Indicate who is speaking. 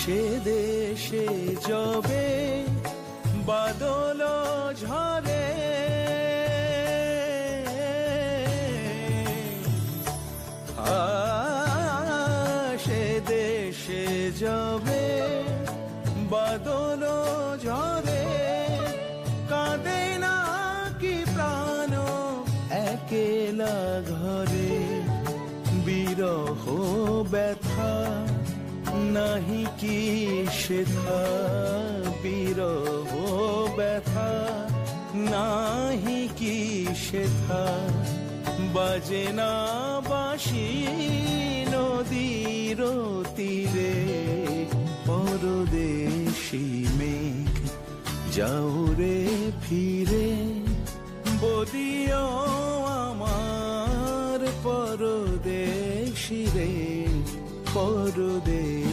Speaker 1: সে দেশে যবে বাদল ঝরে, সে দেশে যবে বাদল ঝরে, কাঁদে না কি প্রাণ একেলা ঘরে, বিরহ ব্যথা নাহি কি সেথা, বিরহ ব্যথা নাহি কি সেথা, বাজে না বাঁশি নদীর তীরে, পরদেশি মেঘ যাও রে ফিরে, বলিও আমার পরদেশি রে, পরদেশি।